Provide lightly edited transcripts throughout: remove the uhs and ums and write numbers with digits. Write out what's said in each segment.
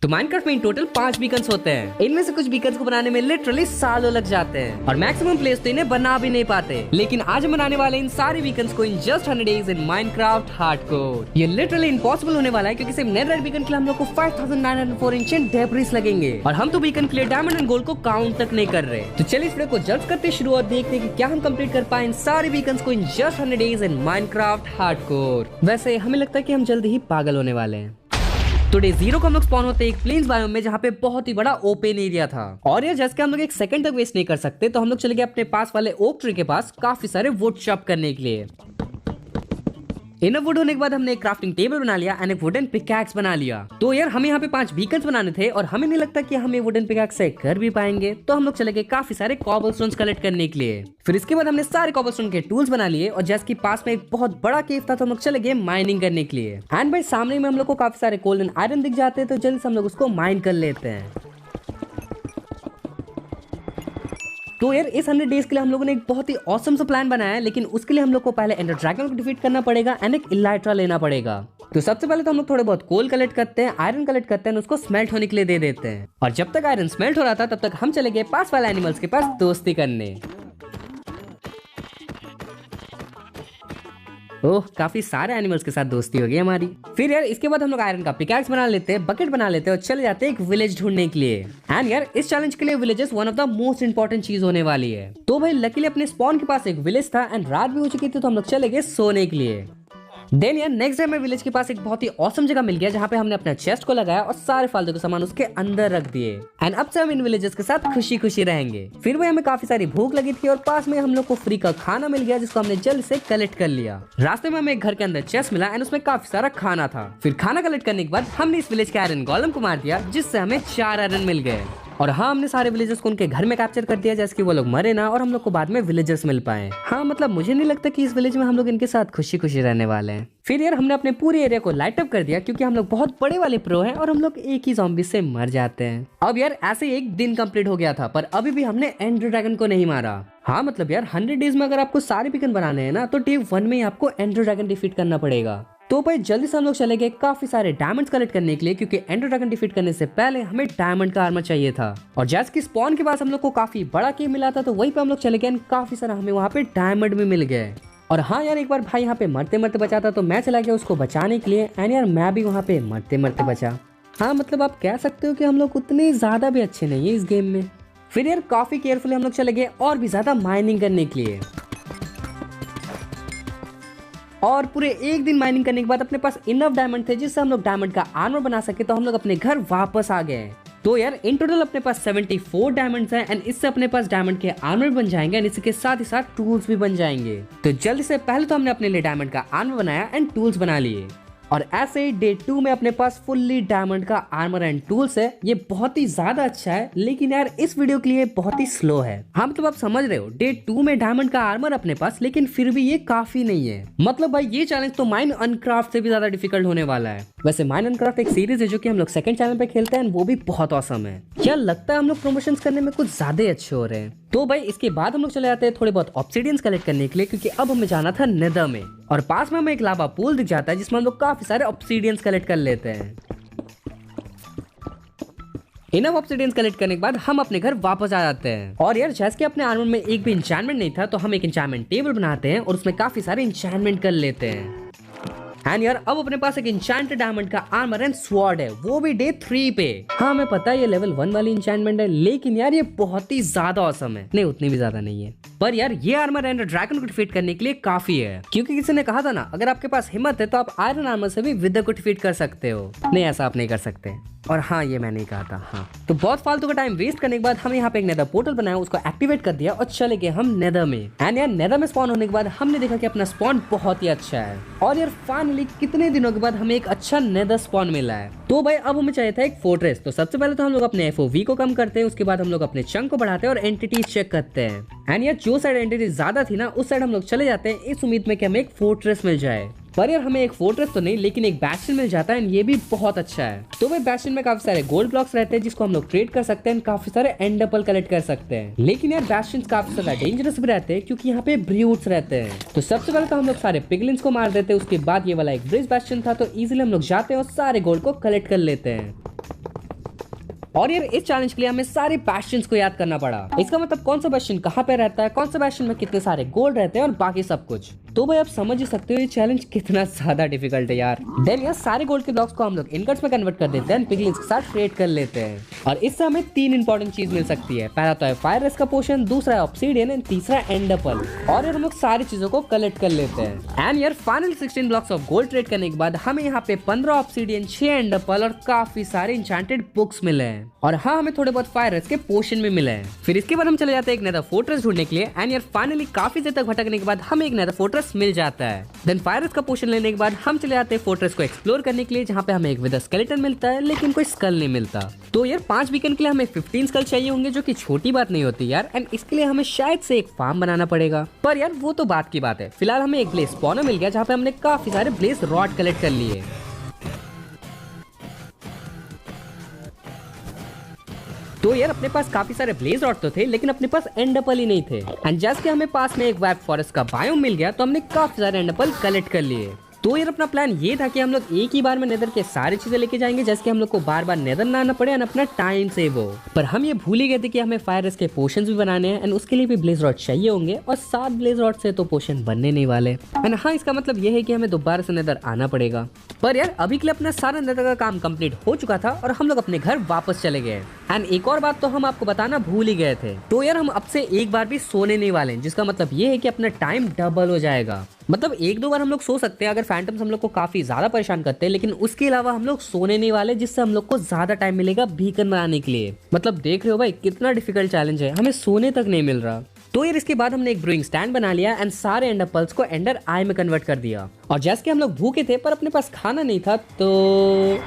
तो माइनक्राफ्ट में in total 5 Bacon's होते हैं। इनमें से कुछ बीकन्स को बनाने में लिटरली सालों लग जाते हैं और मैक्सिमम प्लेयर्स तो इन्हें बना भी नहीं पाते। लेकिन आज हम बनाने वाले इन सारे बीकन्स को in just 100 days in Minecraft hardcore. ये लिटरली इम्पॉसिबल होने वाला है क्योंकि सिर्फ नेदरराइट बीकन के लिए हम लोग को 5904 एंशिएंट डेब्रिस लगेंगे और हम तो बीकन के लिए डायमंड एंड गोल्ड को काउंट तक नहीं कर रहे। तो चलिए इस वीडियो को जल्द करते शुरू और देखते हैं कि क्या हम कंप्लीट कर पाए इन सारे बीकन्स को in just 100 days in Minecraft hardcore. वैसे हमें लगता है कि हम जल्द ही पागल होने वाले हैं। तो डे 0 को हम लोग स्पॉन होते हैं एक प्लेन्स बायोम में जहाँ पे बहुत ही बड़ा ओपन एरिया था और यार जैसे हम लोग एक सेकंड तक वेस्ट नहीं कर सकते तो हम लोग चले गए अपने पास वाले ओक ट्री के पास काफी सारे वुड चॉप करने के लिए। इनफ वुड होने के बाद हमने एक क्राफ्टिंग टेबल बना लिया एंड एक वुडन पिकैक्स बना लिया। तो यार हमें यहाँ पे 5 बीकन्स बनाने थे और हमें नहीं लगता कि हम ये वुडन पिकैक्स से कर भी पाएंगे, तो हम लोग चले गए काफी सारे कॉबलस्टोन्स कलेक्ट करने के लिए। फिर इसके बाद हमने सारे कॉबलस्टोन के टूल्स बना लिए और जैसे कि पास में एक बहुत बड़ा केव था तो हम लोग चले गए माइनिंग करने के लिए। एंड भाई सामने में हम लोग को काफी सारे गोल्ड एंड आयरन दिख जाते हैं तो जल्दी से हम लोग उसको माइन कर लेते हैं। तो यार इस 100 डेज के लिए हम लोगों ने एक बहुत ही ऑसम सा प्लान बनाया है, लेकिन उसके लिए हम लोग को पहले एंडर ड्रैगन को डिफीट करना पड़ेगा एंड एक इलाइट्रा लेना पड़ेगा। तो सबसे पहले तो हम लोग थोड़े बहुत कोल कलेक्ट करते हैं, आयरन कलेक्ट करते हैं, उसको स्मेल्ट होने के लिए दे देते हैं। और जब तक आयरन स्मेल्ट हो रहा था तब तक हम चले गए पास वाले एनिमल्स के पास दोस्ती करने। ओह काफी सारे एनिमल्स के साथ दोस्ती हो गई हमारी। फिर यार इसके बाद हम लोग आयरन का पिकैक्स बना लेते हैं, बकेट बना लेते हैं और चले जाते हैं एक विलेज ढूंढने के लिए। एंड यार इस चैलेंज के लिए villages one of the most important चीज होने वाली है। तो भाई लकीली अपने स्पॉन के पास एक विलेज था एंड रात भी हो चुकी थी तो हम लोग चले गए सोने के लिए। देन यार नेक्स्ट डे हमें विलेज के पास एक बहुत ही ऑसम जगह मिल गया जहाँ पे हमने अपना चेस्ट को लगाया और सारे फालतू के सामान उसके अंदर रख दिए। एंड अब से हम इन विलेजेस के साथ खुशी खुशी रहेंगे। फिर भाई हमें काफी सारी भूख लगी थी और पास में हम लोग को फ्री का खाना मिल गया जिसको हमने जल्द से कलेक्ट कर लिया। रास्ते में हमें एक घर के अंदर चेस्ट मिला एंड उसमें काफी सारा खाना था। फिर खाना कलेक्ट करने के बाद हमने इस विलेज के आयरन गोलम को मार दिया जिससे हमें 4 आयरन मिल गए। और हाँ हमने सारे विलेजर्स को उनके घर में कैप्चर कर दिया जैसे कि वो लोग मरे ना और हम लोग को बाद में विलेजर्स मिल पाए। हाँ मतलब मुझे नहीं लगता कि इस विलेज में हम लोग इनके साथ खुशी खुशी रहने वाले हैं। फिर यार हमने अपने पूरे एरिया को लाइट अप कर दिया क्योंकि हम लोग बहुत बड़े वाले प्रो हैं और हम लोग एक ही ज़ॉम्बी से मर जाते हैं। अब यार ऐसे एक दिन कंप्लीट हो गया था पर अभी भी हमने एंडर ड्रैगन को नहीं मारा। हाँ मतलब यार 100 डेज में अगर आपको सारे बीकन बनाने हैं ना तो डे 1 में ही आपको एंडर ड्रैगन डिफीट करना पड़ेगा। तो भाई जल्दी से हम लोग चले गए काफी सारे डायमंड्स कलेक्ट करने के लिए क्योंकि एंडर ड्रैगन डिफीट करने से पहले हमें डायमंड का आर्मर चाहिए था। और जैसे कि स्पॉन के पास हम लोग को काफी बड़ा केव मिला था तो वहीं पे हम लोग चले गए एंड काफी सारा हमें वहाँ पे डायमंड भी मिल गए। और हाँ यार एक बार भाई यहाँ पे मरते मरते बचा था तो मैं चला गया उसको बचाने के लिए एंड यार मैं भी वहाँ पे मरते मरते बचा। हाँ मतलब आप कह सकते हो कि हम लोग उतने ज्यादा भी अच्छे नहीं है इस गेम में। फिर यार काफी केयरफुली हम लोग चले गए और भी ज्यादा माइनिंग करने के लिए। और पूरे एक दिन माइनिंग करने के बाद अपने पास इनफ डायमंड थे जिससे हम लोग डायमंड का आर्मर बना सके तो हम लोग अपने घर वापस आ गए। तो यार इन टोटल अपने पास 74 डायमंड्स हैं एंड इससे अपने पास डायमंड के आर्मर बन जाएंगे एंड इसके साथ ही साथ टूल्स भी बन जाएंगे। तो जल्दी से पहले तो हमने अपने लिए डायमंड का आर्मर बनाया एंड टूल्स बना लिए और ऐसे ही डे 2 में अपने पास फुल्ली डायमंड का आर्मर एंड टूल्स है। ये बहुत ही ज्यादा अच्छा है लेकिन यार इस वीडियो के लिए बहुत ही स्लो है। हम तो आप समझ रहे हो डे 2 में डायमंड का आर्मर अपने पास लेकिन फिर भी ये काफी नहीं है। मतलब भाई ये चैलेंज तो माइन अनक्राफ्ट से भी ज्यादा डिफिकल्ट होने वाला है। वैसे माइन अनक्राफ्ट एक सीरीज है जो कि हम लोग सेकंड चैनल पे खेलते हैं वो भी बहुत ऑसम है। क्या लगता है हम लोग प्रमोशन करने में कुछ ज्यादा अच्छे हो रहे हैं। तो भाई इसके बाद हम लोग चले जाते हैं थोड़े बहुत ऑब्सिडियंस कलेक्ट करने के लिए क्योंकि अब हमें जाना था नेदर में और पास में हमें एक लावा पूल दिख जाता है जिसमें हम लोग काफी सारे ऑब्सिडियंस कलेक्ट कर लेते हैं। इनफ ऑब्सिडियंस कलेक्ट करने के बाद हम अपने घर वापस आ जाते हैं। और यार जैसे कि अपने आर्मर में एक भी इंचैनमेंट नहीं था तो हम एक इंचैनमेंट टेबल बनाते हैं और उसमें काफी सारे इंचैनमेंट कर लेते हैं। एंड यार अब अपने पास एक इंचैंटेड डायमंड का आर्मर एंड स्वॉर्ड है वो भी डे 3 पे। हाँ हमें पता है ये लेवल 1 वाली इंचैंटमेंट है लेकिन यार ये बहुत ही ज्यादा ऑसम है। नहीं उतनी भी ज्यादा नहीं है पर यार ये आर्मर एंड ड्रैगन को डिफीट करने के लिए काफी है क्योंकि किसी ने कहा था ना अगर आपके पास हिम्मत है तो आप आयरन आर्मर से भी विदर को डिफीट कर सकते हो। नहीं ऐसा आप नहीं कर सकते। और हाँ ये मैंने कहा था। हाँ तो बहुत फालतू का टाइम वेस्ट करने के बाद हमने यहाँ पे एक नेदर पोर्टल बनाया उसको एक्टिवेट कर दिया और चले गए हम नेदर में। एंड यार नेदर में स्पॉन होने के बाद हमने देखा कि अपना स्पॉन बहुत ही अच्छा है और यार फाइनली कितने दिनों के बाद हमें एक अच्छा नेदर स्पॉन मिला है। तो भाई अब हमें चाहिए था एक फोर्ट्रेस। तो सबसे पहले तो हम लोग अपने FOV को कम करते हैं उसके बाद हम लोग अपने चंक को बढ़ाते हैं और एंटिटीज चेक करते हैं। एंड यार जो साइड एंटिटीज ज्यादा थी ना उस साइड हम लोग चले जाते हैं इस उम्मीद में कि हमें एक फोर्ट्रेस मिल जाए। पर यार हमें एक फोर्ट्रेस तो नहीं लेकिन एक बैस्टियन मिल जाता है ये भी बहुत अच्छा है। तो भाई बैस्टियन में काफी सारे गोल्ड ब्लॉक्स रहते हैं जिसको हम लोग ट्रेड कर सकते हैं, काफी सारे एंड एप्पल कलेक्ट कर सकते हैं। लेकिन यार बैस्टियंस काफी ज्यादा डेंजरस भी रहते हैं क्योंकि यहाँ पे ब्रूट्स रहते हैं। तो सबसे पहले तो हम लोग सारे पिगलिन्स को मार देते हैं, उसके बाद ये वाला एक ब्रिज बैस्टियन था तो इजीली हम लोग जाते हैं और सारे गोल्ड को कलेक्ट कर लेते हैं। और यार इस चैलेंज के लिए हमें सारे बैस्टियंस को याद करना पड़ा। इसका मतलब कौन सा बैस्टियन कहाँ पे रहता है, कौन सा बैस्टियन में कितने सारे गोल्ड रहते हैं और बाकी सब कुछ। तो भाई आप समझ ही सकते हो ये चैलेंज कितना ज्यादा डिफिकल्ट है यार। देन यार सारे गोल्ड के ब्लॉक्स को हम लोग इनगट्स में कन्वर्ट कर देते हैं, पिगलिंग्स के साथ ट्रेड कर लेते हैं और इससे हमें 3 इंपॉर्टेंट चीज मिल सकती है। पहला तो है फायर रेस का पोशन, दूसरा है ऑब्सीडियन एंड तीसरा एंड एप्पल। और यार हम लोग सारी चीजों को कलेक्ट कर लेते हैं। एंड यार final 16 blocks of gold trade करने के बाद हमें यहाँ पे 15 ऑब्सीडियन, 6 एंड एप्पल और काफी सारे इंचेंटेड बुक्स मिले हैं। और हाँ हमें थोड़े बहुत फायर रेस के पोशन भी मिले हैं। फिर इसके बाद हम चले जाते हैं एक नेदर फोर्ट्रेस ढूंढने के लिए। एंड यार फाइनली काफी देर तक भटकने के बाद हमें एक नेदर फोर्ट्रेस मिल जाता है। देन फायर रेस का पोशन लेने के बाद हम चले जाते हैं फोर्ट्रेस को एक्सप्लोर करने के लिए, जहाँ पे हमें एक विद स्केलेटन मिलता है लेकिन कोई स्कल नहीं मिलता। तो यार 5 वीकेंड के लिए हमें 15 स्कल चाहिए होंगे, जो कि छोटी बात नहीं होती यार। एंड इसके लिए हमें शायद से एक फार्म बनाना पड़ेगा, पर यार वो तो बात की बात है। फिलहाल हमें एक ब्लेज स्पॉनर मिल गया, जहाँ पे हमने काफी सारे ब्लेज रॉड कलेक्ट कर लिए। तो यार अपने पास काफी सारे ब्लेज रॉड तो थे, लेकिन अपने पास एंड एप्पल ही नहीं थे। एंड जैसे कि हमें पास में एक वेब फॉरेस्ट का बायोम मिल गया, तो हमने काफी सारे एंड एप्पल कलेक्ट कर लिए। तो यार अपना प्लान ये था कि हम लोग एक ही बार में नेदर के सारी चीजें लेके जाएंगे, जैसे कि हम लोग को बार बार नेदर ना आना पड़े और अपना टाइम सेव हो। पर हम ये भूल ही गए थे कि हमें फायर रेस के पोशंस भी बनाने हैं एंड उसके लिए भी ब्लेज रॉड चाहिए होंगे, और 7 ब्लेज रॉड से तो पोशन बनने नहीं वाले। एंड हाँ इसका मतलब ये है कि हमें दोबारा से नेदर आना पड़ेगा। पर यार अभी के लिए अपना सारा नेदर का काम कंप्लीट हो चुका था और हम लोग अपने घर वापस चले गए। एंड एक और बात तो हम आपको बताना भूल ही गए थे। तो यार हम अब से एक बार भी सोने नहीं वाले हैं, जिसका मतलब ये है कि अपना टाइम डबल हो जाएगा। मतलब 1-2 बार हम लोग सो सकते हैं अगर फैंटम्स हम लोग को काफी ज्यादा परेशान करते हैं, लेकिन उसके अलावा हम लोग सोने नहीं वाले, जिससे हम लोग को ज्यादा टाइम मिलेगा बीकन बनाने के लिए। मतलब देख रहे हो भाई कितना डिफिकल्ट चैलेंज है, हमें सोने तक नहीं मिल रहा। तो यार इसके बाद हमने एक ब्रूइंग स्टैंड बना लिया एंड सारे एंड एप्पल्स को एंडर आई में कन्वर्ट कर दिया। और जैसे कि हम लोग भूखे थे पर अपने पास खाना नहीं था, तो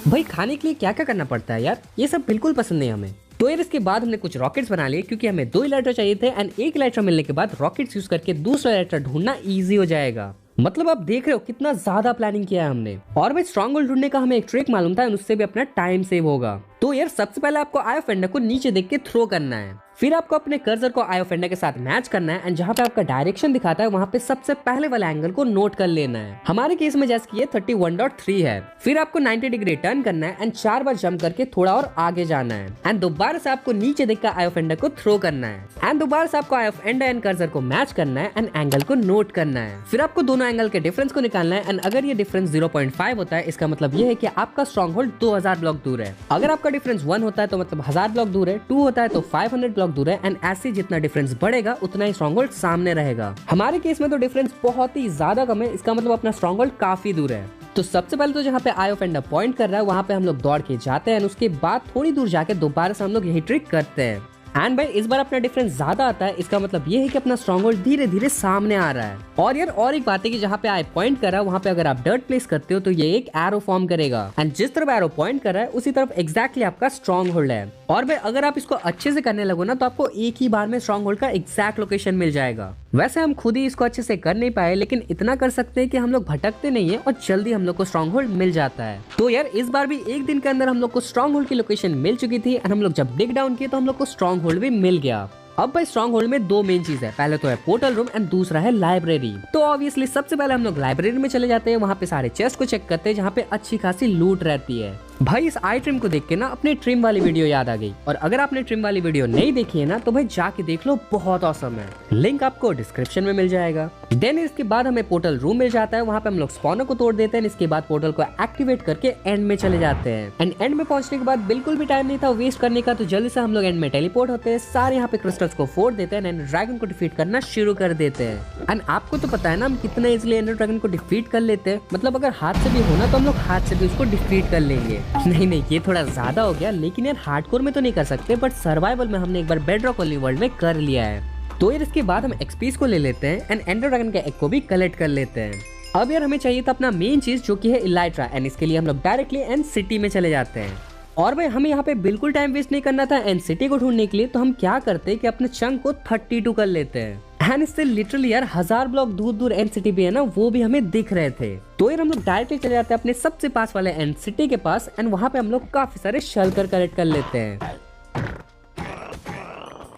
भाई खाने के लिए क्या क्या करना पड़ता है यार, ये सब बिल्कुल पसंद नहीं हमें। तो यार इसके बाद हमने कुछ रॉकेट्स बना लिए, क्योंकि हमें 2 इलाइट्रा चाहिए थे एंड 1 इलाइट्रा मिलने के बाद रॉकेट्स यूज करके दूसरा इलाइट्रा ढूंढना इजी हो जाएगा। मतलब आप देख रहे हो कितना ज्यादा प्लानिंग किया है हमने। और भाई स्ट्रॉन्ग होल्ड ढूंढने का हमें एक ट्रिक मालूम था, उससे भी अपना टाइम सेव होगा। तो यार सबसे पहले आपको आई ऑफ एंडर को नीचे देख के थ्रो करना है, फिर आपको अपने कर्सर को आई ऑफ एंडर के साथ मैच करना है एंड जहाँ पे आपका डायरेक्शन दिखाता है वहाँ पे सबसे पहले वाला एंगल को नोट कर लेना है। हमारे केस में जैसे कि ये 31.3 है। फिर आपको 90 डिग्री टर्न करना है एंड 4 बार जंप करके थोड़ा और आगे जाना है एंड दोबारा से आपको नीचे देखकर आई ऑफ एंडर को थ्रो करना है एंड दोबारा से आपको आई ऑफ एंडर एंड कर्सर को मैच करना है एंड एंगल को नोट करना है। फिर आपको दोनों एंगल के डिफरेंस को निकालना है एंड अगर ये डिफरेंस 0.5 होता है, इसका मतलब ये है कि आपका स्ट्रॉन्ग होल्ड 2000 ब्लॉक दूर है। अगर आपका डिफरेंस 1 होता है तो मतलब 1000 ब्लॉक दूर है, 2 होता है तो 500 ब्लॉक दूर है एंड ऐसे जितना डिफरेंस बढ़ेगा उतना ही स्ट्रॉन्ग होल्ड सामने रहेगा। हमारे केस में तो डिफरेंस बहुत ही ज्यादा कम है, इसका मतलब अपना स्ट्रॉन्ग होल्ड काफी दूर है। तो सबसे पहले तो जहाँ पे आई ऑफ एंडर पॉइंट कर रहा है वहाँ पे हम लोग दौड़ के जाते हैं, उसके बाद थोड़ी दूर जाके दोबारा से हम लोग यही ट्रिक करते हैं। एंड भाई इस बार अपना डिफरेंस ज्यादा आता है, इसका मतलब ये है कि अपना स्ट्रॉन्ग होल्ड धीरे धीरे सामने आ रहा है। और यार और एक बात है कि जहाँ पे आई पॉइंट कर रहा है वहाँ पे अगर आप डर्ट प्लेस करते हो तो ये एक एरो फॉर्म करेगा एंड जिस तरफ एरो पॉइंट कर रहा है उसी तरफ एग्जैक्टली आपका स्ट्रॉन्ग होल्ड है। और भाई अगर आप इसको अच्छे से करने लगो ना तो आपको एक ही बार में स्ट्रॉन्ग होल्ड का एग्जैक्ट लोकेशन मिल जाएगा। वैसे हम खुद ही इसको अच्छे से कर नहीं पाए, लेकिन इतना कर सकते हैं कि हम लोग भटकते नहीं है और जल्दी हम लोग को स्ट्रॉन्ग होल्ड मिल जाता है। तो यार इस बार भी एक दिन के अंदर हम लोग को स्ट्रॉन्ग होल्ड की लोकेशन मिल चुकी थी एंड हम लोग जब डिग डाउन किए तो हम लोग को स्ट्रॉन्ग होल्ड भी मिल गया। अब भाई स्ट्रॉन्ग होल्ड में 2 मेन चीज है, पहले तो है पोर्टल रूम एंड दूसरा है लाइब्रेरी। तो ऑब्वियसली सबसे पहले हम लोग लाइब्रेरी में चले जाते हैं, वहाँ पे सारे चेस्ट को चेक करते हैं जहाँ पे अच्छी खासी लूट रहती है। भाई इस आई ट्रिम को देख के ना अपनी ट्रिम वाली वीडियो याद आ गई, और अगर आपने ट्रिम वाली वीडियो नहीं देखी है ना तो भाई जाके देख लो, बहुत ऑसम है। लिंक आपको डिस्क्रिप्शन में मिल जाएगा। देन इसके बाद हमें पोर्टल रूम मिल जाता है, वहाँ पे हम लोग स्पॉनर को तोड़ देते हैं, इसके बाद पोर्टल को एक्टिवेट करके एंड में चले जाते हैं। एंड एंड में पहुंचने के बाद बिल्कुल भी टाइम नहीं था वेस्ट करने का, तो जल्दी से हम लोग एंड में टेलीपोर्ट होते हैं, सारे यहाँ पे क्रिस्टल्स को फोड़ देते हैं एंड ड्रैगन को डिफीट करना शुरू कर देते हैं। एंड आपको तो पता है ना हम कितना इजिली एंडर ड्रैगन को डिफीट कर लेते हैं, मतलब अगर हाथ से भी होना तो हम लोग हाथ से भी उसको डिफीट कर लेंगे। नहीं ये थोड़ा ज्यादा हो गया, लेकिन यार हार्डकोर में तो नहीं कर सकते, बट सर्वाइवल में हमने एक बार बेडरॉक वाली वर्ल्ड में कर लिया है। तो यार इसके बाद हम एक्सपीस को ले लेते हैं एंड एंडर ड्रैगन के एग को भी कलेक्ट कर लेते हैं। अब यार हमें चाहिए था अपना मेन चीज जो कि है इलाइट्रा, एंड इसके लिए हम लोग डायरेक्टली एंड सिटी में चले जाते हैं। और भाई हमें यहाँ पे बिल्कुल टाइम वेस्ट नहीं करना था एंड सिटी को ढूंढने के लिए, तो हम क्या करते हैं कि अपने चंक को 32 कर लेते हैं एंड इससे लिटरली यार 1000 ब्लॉक दूर दूर एंड सिटी भी है ना, वो भी हमें दिख रहे थे। तो यार हम लोग डायरेक्टली चले जाते हैं अपने सबसे पास वाले एंड सिटी के पास एंड वहाँ पे हम लोग काफी सारे शल्कर कलेक्ट कर लेते हैं।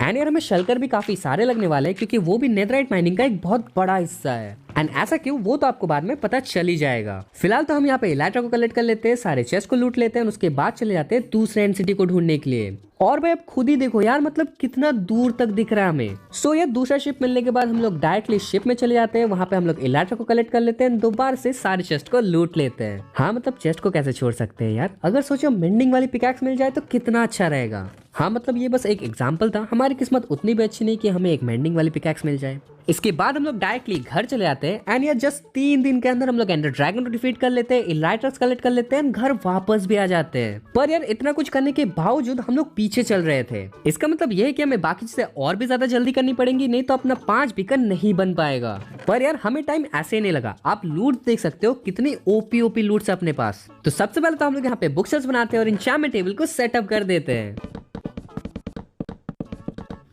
एंड यार हमें शल्कर भी काफी सारे लगने वाले हैं, क्योंकि वो भी नेदराइट माइनिंग का एक बहुत बड़ा हिस्सा है। एंड ऐसा क्यों वो तो आपको बाद में पता चल ही जाएगा। फिलहाल तो हम यहाँ पे इलाइट्रा को कलेक्ट कर लेते हैं, सारे चेस्ट को लूट लेते हैं, उसके बाद चले जाते हैं दूसरे एंड सिटी को ढूंढने के लिए। और भाई अब खुद ही देखो यार, मतलब कितना दूर तक दिख रहा है हमें। सो यार दूसरा शिप मिलने के बाद हम लोग डायरेक्टली शिप में चले जाते हैं, वहां पे हम लोग इलाइट्रा को कलेक्ट कर लेते हैं, दोबारा से सारे चेस्ट को लूट लेते हैं। हाँ मतलब चेस्ट को कैसे छोड़ सकते हैं यार, अगर सोचो मेंडिंग वाली पिकैक्स मिल जाए तो कितना अच्छा रहेगा। हाँ मतलब ये बस एक एग्जाम्पल था, हमारी किस्मत उतनी भी अच्छी नहीं कि हमें एक मेंडिंग वाली पिकैक्स मिल जाए। इसके बाद हम लोग डायरेक्टली घर चले जाते हैं एंड यार जस्ट 3 दिन के अंदर हम लोग एंडर ड्रैगन को डिफीट कर लेते हैं, इलाइट्रास कलेक्ट कर लेते हैं, घर वापस भी आ जाते हैं। पर यार इतना कुछ करने के बावजूद हम लोग पीछे चल रहे थे। इसका मतलब ये है कि हमें बाकी चीजें और भी ज्यादा जल्दी करनी पड़ेंगी, नहीं तो अपना 5 बीकन नहीं बन पाएगा। पर यार हमें टाइम ऐसे नहीं लगा, आप लूट देख सकते हो कितनी ओपी लूट है अपने पास। तो सबसे पहले तो हम लोग यहाँ पे बुक शेल्फ्स बनाते हैं और एन्चेंटमेंट टेबल को सेटअप कर देते हैं।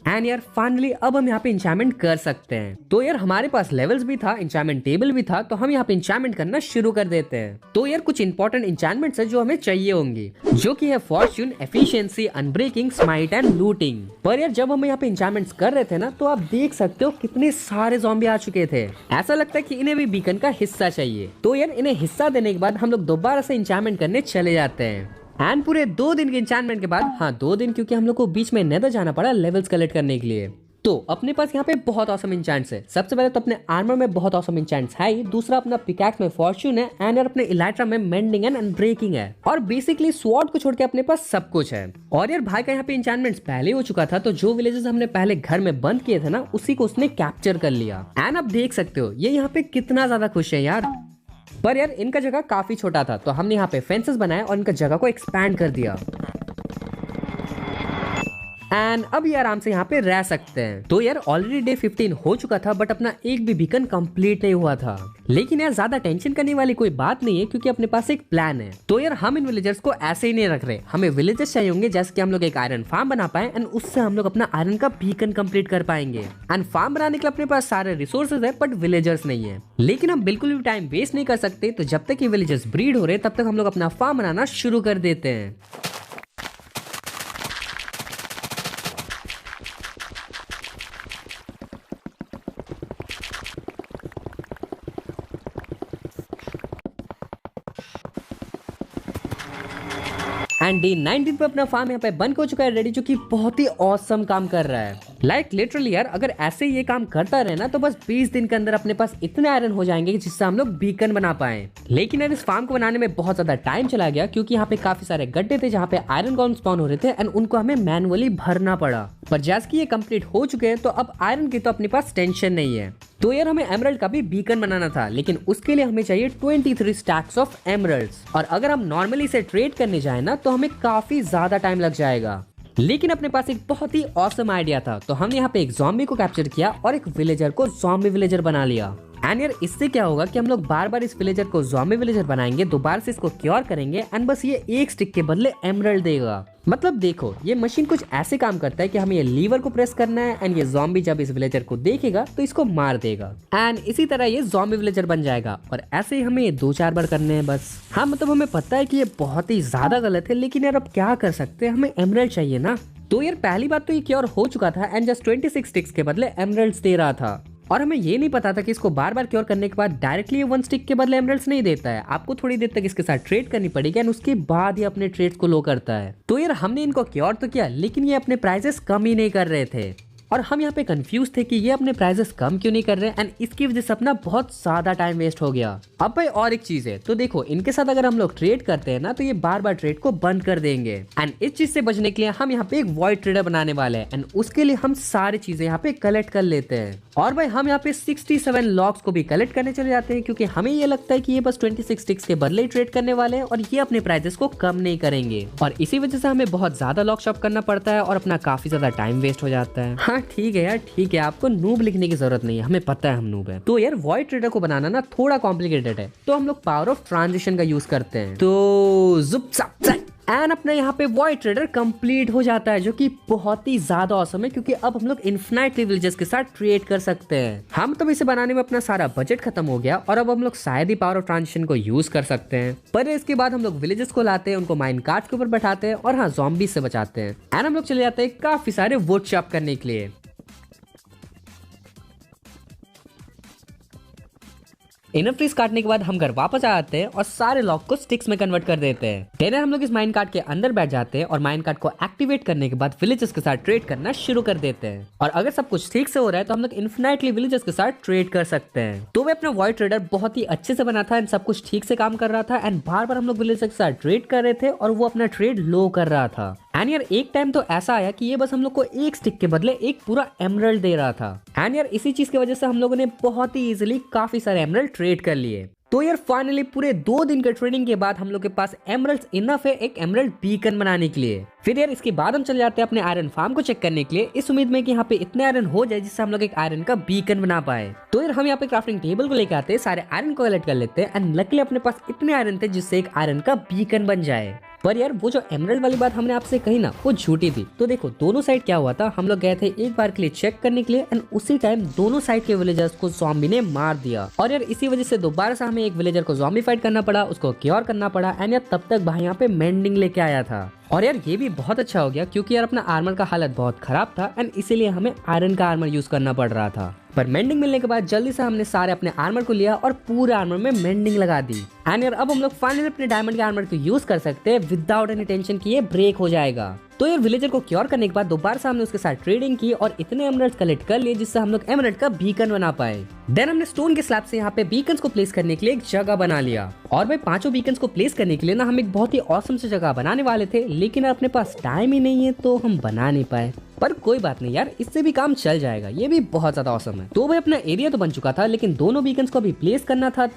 एंड यार फाइनली अब हम यहाँ पे एन्चेंटमेंट कर सकते हैं। तो यार हमारे पास लेवल्स भी था, एन्चेंटमेंट टेबल भी था, तो हम यहाँ पे एन्चेंटमेंट करना शुरू कर देते हैं। तो यार कुछ इंपॉर्टेंट एन्चेंटमेंट्स है जो हमें चाहिए होंगी, जो कि है Fortune, efficiency, unbreaking, smite and looting. पर यार जब हम यहाँ पे एन्चेंटमेंट्स कर रहे थे ना, तो आप देख सकते हो कितने सारे ज़ॉम्बी आ चुके थे। ऐसा लगता है कि इन्हें भी बीकन का हिस्सा चाहिए। तो यार इन्हें हिस्सा देने के बाद हम लोग दोबारा से एन्चेंटमेंट करने चले जाते हैं। एंड पूरे 2 दिन के एन्चेंटमेंट के बाद, हाँ 2 दिन क्योंकि हम लोग को बीच में नेदर जाना पड़ा लेवल्स कलेक्ट करने के लिए। तो अपने पास यहाँ पे बहुत ऑसम एन्चेंट्स है। सबसे पहले तो अपने आर्मर में बहुत ऑसम एन्चेंट्स है ही, दूसरा अपना पिकैक्स में फॉर्च्यून है, एंड अपने इलाइट्रा में मेंडिंग एंड अनब्रेकिंग है, और बेसिकली स्वॉर्ड को छोड़ के अपने पास सब कुछ है। और यार भाई का यहाँ पे एन्चेंटमेंट्स पहले हो चुका था, तो जो विलेजेस हमने पहले घर में बंद किए थे ना, उसी को उसने कैप्चर कर लिया। एंड आप देख सकते हो ये यहाँ पे कितना ज्यादा खुश है यार। पर यार इनका जगह काफी छोटा था, तो हमने यहाँ पे फेंसेस बनाए और इनका जगह को एक्सपैंड कर दिया। एंड अब ये आराम से यहाँ पे रह सकते हैं। तो यार ऑलरेडी डे 15 हो चुका था, बट अपना एक भी बीकन कंप्लीट नहीं हुआ था। लेकिन यार ज्यादा टेंशन करने वाली कोई बात नहीं है, क्योंकि अपने पास एक प्लान है। तो यार हम इन विलेजर्स को ऐसे ही नहीं रख रहे, हमें विलेजर्स चाहिए होंगे जैसे कि हम लोग एक आयरन फार्म बना पाए, एंड उससे हम लोग अपना आयरन का बीकन कंप्लीट कर पाएंगे। एंड फार्म बनाने के लिए अपने पास सारे रिसोर्सेज है, बट विलेजर्स नहीं है। लेकिन हम बिल्कुल भी टाइम वेस्ट नहीं कर सकते, तो जब तक ये विलेजर्स ब्रीड हो रहे तब तक हम लोग अपना फार्म बनाना शुरू कर देते हैं। एंड डे 19 पे अपना फार्म यहाँ पे बंद हो चुका है रेडी, जो कि बहुत ही औसम काम कर रहा है। लाइक लिटरली यार अगर ऐसे ये काम करता रहे ना, तो बस 20 दिन के अंदर अपने पास इतने आयरन हो जाएंगे जिससे हम लोग बीकन बना पाए। लेकिन यार इस फार्म को बनाने में बहुत ज्यादा टाइम चला गया, क्योंकि यहाँ पे काफी सारे गड्ढे थे जहाँ पे आयरन गॉन स्पॉन हो रहे थे, एंड उनको हमें मैनुअली भरना पड़ा। पर जैसे कि ये कंप्लीट हो चुके हैं, तो अब आयरन की तो अपने पास टेंशन नहीं है। तो यार हमें एमरल्ड का भी बीकन बनाना था, लेकिन उसके लिए हमें चाहिए 23 स्टैक्स ऑफ एमरल्ड्स, और अगर हम नॉर्मली इसे ट्रेड करने जाए ना, तो हमें काफी ज्यादा टाइम लग जाएगा। लेकिन अपने पास एक बहुत ही ऑसम आइडिया था, तो हमने यहाँ पे एक ज़ॉम्बी को कैप्चर किया और एक विलेजर को ज़ॉम्बी विलेजर बना लिया। एंड यार इससे क्या होगा कि हम लोग बार बार इस विलेजर को ज़ॉम्बी विलेजर बनाएंगे, दोबारा से इसको क्योर करेंगे, एंड बस ये एक स्टिक के बदले एमरल्ड देगा। मतलब देखो ये मशीन कुछ ऐसे काम करता है कि हमें ये लीवर को प्रेस करना है, एंड ये ज़ॉम्बी जब इस विलेजर को देखेगा तो इसको मार देगा, एंड इसी तरह ये ज़ॉम्बी विलेजर बन जाएगा। और ऐसे ही हमें ये 2-4 बार करने हैं बस। हाँ मतलब हमें पता है कि ये बहुत ही ज्यादा गलत है, लेकिन यार अब क्या कर सकते हैं, हमें एमरल्ड चाहिए ना। तो यार पहली बात तो ये क्योर हो चुका था, एंड जस्ट 26 स्टिक्स के बदले एमरल्ड्स दे रहा था। और हमें ये नहीं पता था कि इसको बार बार क्योर करने के बाद डायरेक्टली 1 स्टिक के बदले एमरल्ड्स नहीं देता है, आपको थोड़ी देर तक इसके साथ ट्रेड करनी पड़ेगी, एंड उसके बाद ही अपने ट्रेड्स को लो करता है। तो यार हमने इनको क्योर तो किया, लेकिन ये अपने प्राइसेस कम ही नहीं कर रहे थे, और हम यहाँ पे कंफ्यूज थे कि ये अपने प्राइसेस कम क्यों नहीं कर रहे, एंड इसकी वजह से अपना बहुत ज्यादा टाइम वेस्ट हो गया। अब भाई और एक चीज है, तो देखो इनके साथ अगर हम लोग ट्रेड करते हैं ना, तो ये बार बार ट्रेड को बंद कर देंगे, एंड इस चीज से बचने के लिए हम यहाँ पे एक वॉइड ट्रेडर बनाने वाले हैं, एंड उसके लिए हम सारी चीजें यहाँ पे कलेक्ट कर लेते हैं। और भाई हम यहाँ पे 67 लॉक्स को भी कलेक्ट करने चले जाते हैं, क्योंकि हमें ये लगता है कि ये बस 26 स्टिक्स के बदले ही ट्रेड करने वाले हैं, और ये अपने प्राइसेस को कम नहीं करेंगे, और इसी वजह से हमें बहुत ज्यादा लॉक शॉप करना पड़ता है और अपना काफी ज्यादा टाइम वेस्ट हो जाता है। हाँ ठीक है यार, ठीक है, आपको नूब लिखने की जरूरत नहीं है, हमें पता है हम नूब है। तो यार वॉइड ट्रेडर को बनाना ना थोड़ा कॉम्प्लिकेटेड है, तो हम लोग पावर ऑफ ट्रांजिशन का यूज करते हैं। तो जुप एंड अपने यहाँ पे वॉइड ट्रेडर कंप्लीट हो जाता है, जो कि बहुत ही ज्यादा औसम है, क्योंकि अब हम लोग इन्फिनाइटली विलेजेस के साथ ट्रेड कर सकते हैं। हम तो इसे बनाने में अपना सारा बजट खत्म हो गया, और अब हम लोग शायद ही पावर ऑफ ट्रांजिशन को यूज कर सकते हैं। पर इसके बाद हम लोग विलेजेस को लाते हैं, उनको माइन कार्ट के ऊपर बैठाते हैं, और हाँ ज़ॉम्बी से बचाते हैं, एंड हम लोग चले जाते हैं काफी सारे वुड चॉप करने के लिए। इनर फ्रीज काटने के बाद हम घर वापस आ जाते हैं और सारे लॉक को स्टिक्स में कन्वर्ट कर देते हैं। देन हम लोग इस माइन कार्ड के अंदर बैठ जाते हैं और माइन कार्ड को एक्टिवेट करने के बाद विलेजेस के साथ ट्रेड करना शुरू कर देते हैं। और अगर सब कुछ ठीक से हो रहा है तो हम लोग इन्फिनाइटली विलेजेस के साथ ट्रेड कर सकते हैं। तो वे अपना वॉइड ट्रेडर बहुत ही अच्छे से बना था एंड सब कुछ ठीक से काम कर रहा था एंड बार बार हम लोग विलेजेस के साथ ट्रेड कर रहे थे और वो अपना ट्रेड लो कर रहा था। एंड यार एक टाइम तो ऐसा आया कि ये बस हम लोग को एक स्टिक के बदले एक पूरा एमरल्ड दे रहा था। एंड यार इसी चीज की वजह से हम लोगों ने बहुत ही इजीली काफी सारे एमरल्ड ट्रेड कर लिए। तो यार फाइनली पूरे 2 दिन के ट्रेडिंग के बाद हम लोग के पास एमरल्ड्स इनफ है एक एमरल्ड बीकन बनाने के लिए। फिर यार इसके बाद हम चले जाते हैं अपने आयरन फार्म को चेक करने के लिए, इस उम्मीद में कि यहाँ पे इतने आयरन हो जाए जिससे हम लोग एक आयरन का बीकन बना पाए। तो यार हम यहाँ पे क्राफ्टिंग टेबल को लेकर आते हैं, सारे आयरन को कलेक्ट कर लेते हैं एंड लकीली अपने पास इतने आयरन थे जिससे एक आयरन का बीकन बन जाए। पर यार वो जो एमरल्ड वाली बात हमने आपसे कही ना वो झूठी थी। तो देखो दोनों साइड क्या हुआ था, हम लोग गए थे एक बार के लिए चेक करने के लिए एंड उसी टाइम दोनों साइड के विलेजर्स को ज़ॉम्बी ने मार दिया। और यार इसी वजह से दोबारा से हमें एक विलेजर को ज़ॉम्बी फाइट करना पड़ा, उसको क्योर करना पड़ा एंड यार तब तक भाई यहाँ पे मेंडिंग लेके आया था। और यार ये भी बहुत अच्छा हो गया क्योंकि यार अपना आर्मर का हालत बहुत खराब था एंड इसीलिए हमें आयरन का आर्मर यूज करना पड़ रहा था। पर मेंडिंग मिलने के बाद जल्दी से हमने सारे अपने आर्मर को लिया और पूरे आर्मर में मेंडिंग लगा दी। एंड यार अब हम लोग फाइनली अपने डायमंड के आर्मर को यूज कर सकते हैं विदाउट एनी टेंशन कि ये ब्रेक हो जाएगा। तो यार विलेजर को क्योर करने के बाद दोबारा से हमने उसके साथ ट्रेडिंग की और इतने एमरल्ड्स कलेक्ट कर लिए जिससे हम लोग एमरल्ड का बीकन बना पाए। देन हमने स्टोन के स्लैब से यहाँ पे बीकन्स को प्लेस करने के लिए एक जगह बना लिया। और भाई 5 बीकन्स को प्लेस करने के लिए ना हम एक बहुत ही ऑसम से जगह बनाने वाले थे, लेकिन अपने पास टाइम ही नहीं है तो हम बना नहीं पाए। पर कोई बात नहीं यार, इससे भी काम चल जाएगा, ये भी बहुत ज्यादा ऑसम है। तो भाई अपना एरिया तो बन चुका था लेकिन दोनों बीकन्स को अभी प्लेस करना था।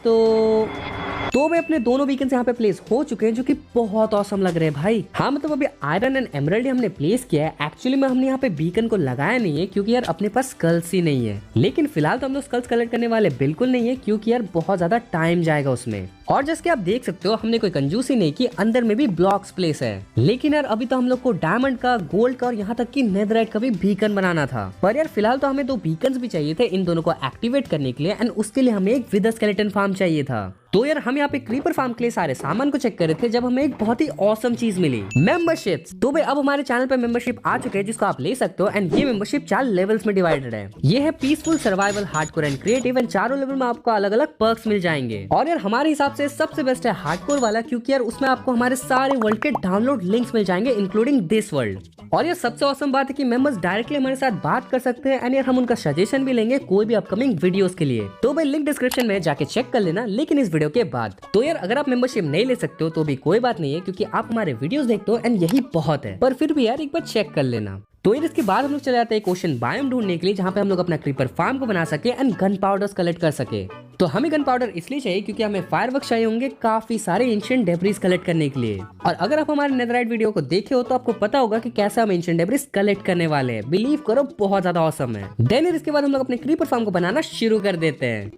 तो भाई अपने दोनों बीकन्स यहाँ पे प्लेस हो चुके हैं जो कि बहुत औसम लग रहे हैं भाई। हाँ मतलब अभी आयरन एंड एमरल्ड हमने प्लेस किया है। एक्चुअली में हमने यहाँ पे बीकन को लगाया नहीं है क्योंकि यार अपने पास स्कल्स ही नहीं है, लेकिन फिलहाल तो हम लोग स्कल्स कलेक्ट करने वाले बिल्कुल नहीं है क्योंकि यार बहुत ज्यादा टाइम जाएगा उसमें। और जैसे कि आप देख सकते हो हमने कोई कंजूसी नहीं की, अंदर में भी ब्लॉक्स प्लेस है। लेकिन यार अभी तो हम लोग को डायमंड का, गोल्ड का और यहाँ तक कि नेदरराइट का भी बीकन बनाना था। पर यार फिलहाल तो हमें 2 बीकन्स भी चाहिए थे इन दोनों को एक्टिवेट करने के लिए एंड उसके लिए हमें एक विदर स्केलेटन फार्म चाहिए था। तो यार हम यहाँ पे क्रीपर फार्म के लिए सारे सामान को चेक कर रहे थे जब हमें एक बहुत ही ऑसम चीज मिली, मेंबरशिप्स। तो भाई अब हमारे चैनल पे मेंबरशिप आ चुके हैं जिसको आप ले सकते हो एंड ये मेंबरशिप 4 लेवल्स में डिवाइडेड है। ये है peaceful, survival, hardcore and creative and चारों लेवल में आपको अलग अलग पर्क्स मिल जाएंगे। और यार हमारे हिसाब से सबसे बेस्ट है हार्डकोर वाला क्योंकि यार उसमें आपको हमारे सारे वर्ल्ड के डाउनलोड लिंक्स मिल जाएंगे इंक्लूडिंग दिस वर्ल्ड। और ये सबसे औसम बात है कि मेंबर्स डायरेक्टली हमारे साथ बात कर सकते हैं एंड यार हम उनका सजेशन भी लेंगे कोई भी अपकमिंग वीडियोस के लिए। तो भाई लिंक डिस्क्रिप्शन में जाके चेक कर लेना, लेकिन इस वीडियो के बाद। तो यार अगर आप मेंबरशिप नहीं ले सकते हो तो भी कोई बात नहीं है क्योंकि आप हमारे वीडियोस देखते हो एंड यही बहुत है। पर फिर भी यार एक बार चेक कर लेना। तो यार इसके बाद हम लोग चले जाते हैं ओशन बायोम ढूंढने के लिए जहाँ पे हम लोग अपना क्रीपर फार्म को बना सके एंड गन पाउडर्स कलेक्ट कर सके। तो हमें गन पाउडर इसलिए चाहिए क्योंकि हमें फायरवर्क्स चाहिए होंगे काफी सारे एंशिएंट डेब्रिस कलेक्ट करने के लिए। और अगर आप हमारे नेदरराइट वीडियो को देखे हो तो आपको पता होगा कि कैसे हम एंशिएंट डेब्रिस कलेक्ट करने वाले हैं। बिलीव करो बहुत ज्यादा ऑसम है। देन इसके बाद हम लोग अपने क्रीपर फार्म को बनाना शुरू कर देते हैं।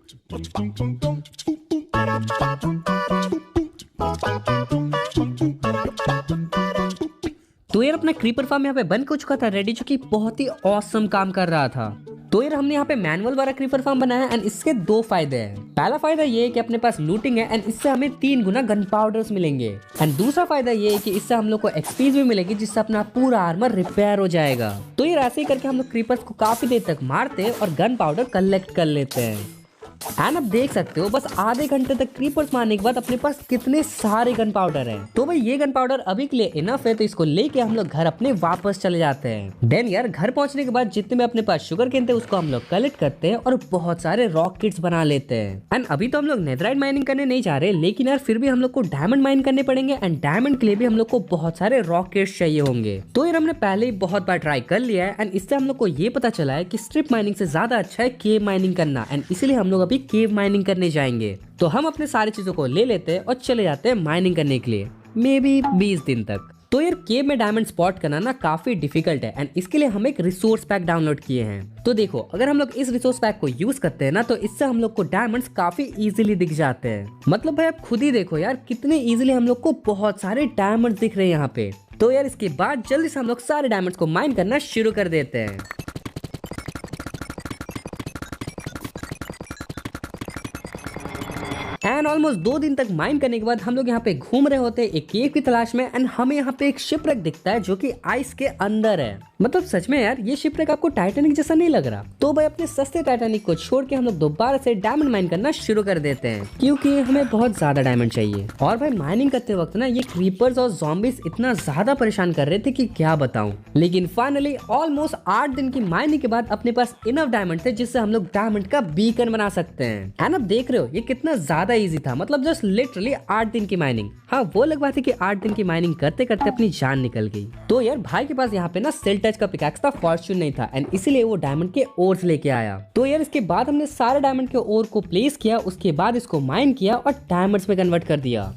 तो यार अपना क्रीपर फार्म यहाँ पे बन हो चुका था रेडी, जो कि बहुत ही ऑसम काम कर रहा था। तो यार हमने यहाँ पे मैनुअल वाला क्रीपर फार्म बनाया एंड इसके 2 फायदे हैं। पहला फायदा ये है कि अपने पास लूटिंग है एंड इससे हमें 3 गुना गन पाउडर्स मिलेंगे एंड दूसरा फायदा ये है कि इससे हम लोग को एक्सपीज भी मिलेगी जिससे अपना पूरा आर्मर रिपेयर हो जाएगा। तो यार ऐसे ही करके हम लोग क्रीपर्स को काफी देर तक मारते हैं और गन पाउडर कलेक्ट कर लेते हैं। एंड अब देख सकते हो बस आधे घंटे तक क्रीपर्स मारने के बाद अपने पास कितने सारे गन पाउडर हैं। तो भाई ये गन पाउडर अभी के लिए इनफ है, तो इसको लेके हम लोग घर अपने वापस चले जाते हैं। देन यार घर पहुंचने के बाद जितने में अपने पास शुगर केन थे उसको हम लोग कलेक्ट करते हैं और बहुत सारे रॉकेट्स बना लेते हैं। एंड अभी तो हम लोग नेदराइट माइनिंग करने नहीं जा रहे, लेकिन यार फिर भी हम लोग को डायमंड माइन करने पड़ेंगे एंड डायमंड के लिए भी हम लोग को बहुत सारे रॉकेट्स चाहिए होंगे। तो यार हमने पहले ही बहुत बार ट्राई कर लिया है एंड इससे हम लोग को ये पता चला है कि स्ट्रिप माइनिंग से ज्यादा अच्छा है केव माइनिंग करना एंड इसीलिए हम लोग अभी केव माइनिंग करने जाएंगे। तो हम अपने सारी चीजों को ले लेते हैं और चले जाते हैं माइनिंग करने के लिए, मे बी 20 दिन तक। तो यार केव में डायमंड स्पॉट करना ना काफी डिफिकल्ट है एंड इसके लिए हम एक रिसोर्स पैक डाउनलोड किए हैं। तो देखो अगर हम लोग इस रिसोर्स पैक को यूज करते हैं ना तो इससे हम लोग को डायमंड्स काफी इजीली दिख जाते हैं। मतलब भाई आप खुद ही देखो यार कितने इजीली हम लोग को बहुत सारे डायमंड्स दिख रहे हैं यहाँ पे। तो यार इसके बाद जल्दी से हम लोग सारे डायमंड्स को माइन करना शुरू कर देते हैं। एंड ऑलमोस्ट 2 दिन तक माइन करने के बाद हम लोग यहाँ पे घूम रहे होते हैं एक केव की तलाश में एंड हमें यहाँ पे एक शिपरेक दिखता है जो कि आइस के अंदर है। मतलब सच में यार ये शिपरेक आपको टाइटैनिक जैसा नहीं लग रहा? तो भाई अपने सस्ते टाइटैनिक को छोड़ के हम लोग दोबारा से डायमंड माइन करना शुरू कर देते हैं क्योंकि हमें बहुत ज्यादा डायमंड चाहिए। और भाई माइनिंग करते वक्त ना ये क्रीपर्स और ज़ॉम्बीज इतना ज्यादा परेशान कर रहे थे कि क्या बताऊं। लेकिन फाइनली ऑलमोस्ट 8 दिन की माइनिंग के बाद अपने पास इनफ डायमंड थे जिससे हम लोग डायमंड का बीकन बना सकते हैं। एंड अब देख रहे हो ये कितना ज्यादा इजी था, मतलब जस्ट लिटरली 8 दिन की माइनिंग। हाँ वो अलग बात है कि 8 दिन की माइनिंग करते करते अपनी जान निकल गई। तो यार भाई के पास यहाँ पे ना सेल टच का पिकैक्स था, फॉर्च्यून नहीं था एंड इसीलिए वो डायमंड के ओर्स लेके आया। तो यार इसके बाद हमने सारे डायमंड के ओर को प्लेस किया, उसके बाद इसको माइन किया और डायमंड्स में कन्वर्ट कर दिया।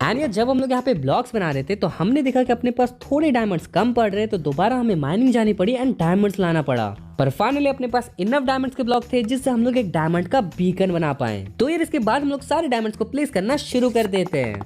एंड यार जब हम लोग यहाँ पे ब्लॉक्स बना रहे थे तो हमने देखा कि अपने पास थोड़े डायमंड्स कम पड़ रहे, तो दोबारा हमें माइनिंग जानी पड़ी एंड डायमंड्स लाना पड़ा। पर फाइनली अपने पास इनफ डायमंड्स के ब्लॉक थे जिससे हम लोग एक डायमंड का बीकन बना पाए। तो यार इसके बाद हम लोग सारे डायमंड्स को प्लेस करना शुरू कर देते हैं।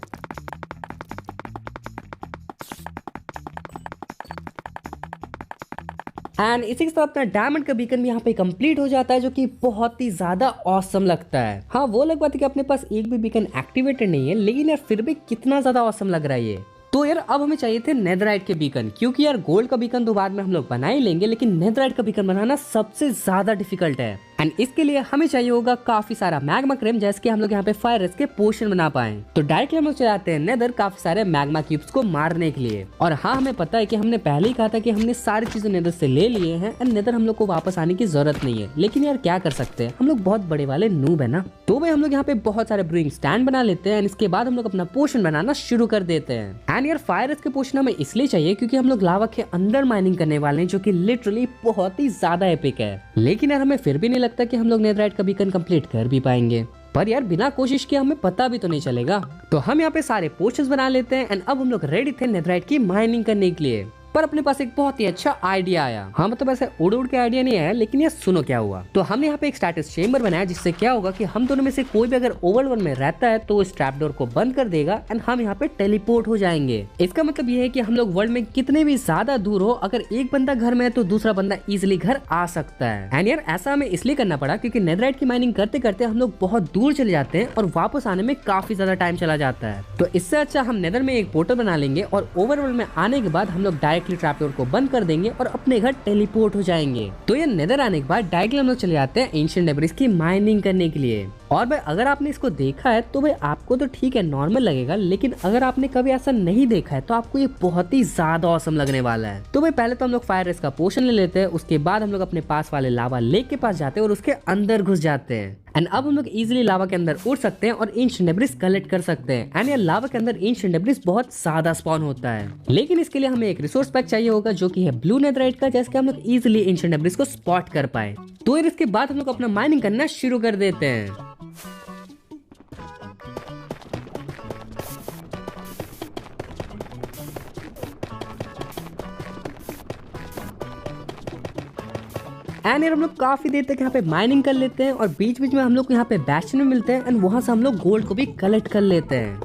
एंड इसी के साथ अपना डायमंड का बीकन भी यहाँ पे कंप्लीट हो जाता है जो कि बहुत ही ज्यादा ऑसम लगता है। हाँ वो अलग बात है कि अपने पास एक भी बीकन एक्टिवेटेड नहीं है, लेकिन यार फिर भी कितना ज्यादा ऑसम लग रहा है ये। तो यार अब हमें चाहिए थे नेदराइट के बीकन, क्योंकि यार गोल्ड का बीकन तो बाद में हम लोग बना ही लेंगे, लेकिन नेदराइट का बीकन बनाना सबसे ज्यादा डिफिकल्ट है। एंड इसके लिए हमें चाहिए होगा काफी सारा मैग्मा क्रेम, जैसे कि हम लोग यहाँ पे फायर रेस के पोशन बना पाए। तो डायरेक्टली हम लोग चले जाते हैं नेदर काफी सारे मैग्मा क्यूब्स को मारने के लिए। और हाँ हमें पता है कि हमने पहले ही कहा था कि हमने सारी चीजें नेदर से ले लिए हैं एंड नेदर हम लोग को वापस आने की जरूरत नहीं है, लेकिन यार क्या कर सकते हैं, हम लोग बहुत बड़े वाले नूब है ना। तो भाई हम लोग यहाँ पे बहुत सारे ब्रूइंग स्टैंड बना लेते हैं, इसके बाद हम लोग अपना पोशन बनाना शुरू कर देते हैं। एंड यार फायर रेस के पोशन हमें इसलिए चाहिए क्योंकि हम लोग लावा के अंदर माइनिंग करने वाले हैं, जो कि लिटरली बहुत ही ज्यादा एपिक है। लेकिन यार हमें फिर भी नहीं लगता कि हम लोग नेदराइट का बीकन कंप्लीट कर भी पाएंगे, पर यार बिना कोशिश किए हमें पता भी तो नहीं चलेगा। तो हम यहाँ पे सारे पोशंस बना लेते हैं एंड अब हम लोग रेडी थे नेदराइट की माइनिंग करने के लिए। पर अपने पास एक बहुत ही अच्छा आइडिया आया। हाँ मतलब ऐसे उड़ उड़ के आइडिया नहीं आया, लेकिन ये सुनो क्या हुआ। तो हमने यहाँ पे एक स्टैटस चेंबर बनाया, जिससे क्या होगा कि हम दोनों में से कोई भी अगर ओवरवर्ल्ड में रहता है तो उस ट्रैप डोर को बंद कर देगा एंड हम यहाँ पे टेलीपोर्ट हो जाएंगे। इसका मतलब ये है कि हम लोग वर्ल्ड में कितने भी ज्यादा दूर हो, अगर एक बंदा घर में है तो दूसरा बंदा इजिली घर आ सकता है। एंड यार ऐसा हमें इसलिए करना पड़ा क्योंकि नेदराइट की माइनिंग करते करते हम लोग बहुत दूर चले जाते हैं और वापस आने में काफी ज्यादा टाइम चला जाता है। तो इससे अच्छा हम नेदर में एक पोर्टल बना लेंगे और ओवरवर्ल्ड में आने के बाद हम लोग डायरेक्टली ट्रैप डोर को बंद कर देंगे और अपने घर टेलीपोर्ट हो जाएंगे। तो ये नेदर आने के बाद डायरेक्टली हम लोग चले जाते हैं एंशिएंट डेब्रिस की माइनिंग करने के लिए। और भाई अगर आपने इसको देखा है तो भाई आपको तो ठीक है नॉर्मल लगेगा, लेकिन अगर आपने कभी ऐसा नहीं देखा है तो आपको ये बहुत ही ज्यादा ऑसम लगने वाला है। तो भाई पहले तो हम लोग फायर रेस का पोशन ले लेते हैं, उसके बाद हम लोग अपने पास वाले लावा लेक के पास जाते हैं और उसके अंदर घुस जाते हैं। एंड अब हम लोग इजीली लावा के अंदर उड़ सकते हैं और एंशिएंट डेब्रिस कलेक्ट कर सकते हैं। एंड यार लावा के अंदर एंशिएंट डेब्रिस बहुत ज्यादा स्पॉन होता है, लेकिन इसके लिए हमें एक रिसोर्स पैक चाहिए होगा जो कि है ब्लू नेदराइट का, जैसे कि हम लोग इजीली एंशिएंट डेब्रिस को स्पॉट कर पाए। तो यार इसके बाद हम लोग अपना माइनिंग करना शुरू कर देते हैं। एंड यार हम लोग काफी देर तक यहाँ पे माइनिंग कर लेते हैं और बीच बीच में हम लोग को यहाँ पे बैस्टियन में मिलते हैं एंड वहां से हम लोग गोल्ड को भी कलेक्ट कर लेते हैं।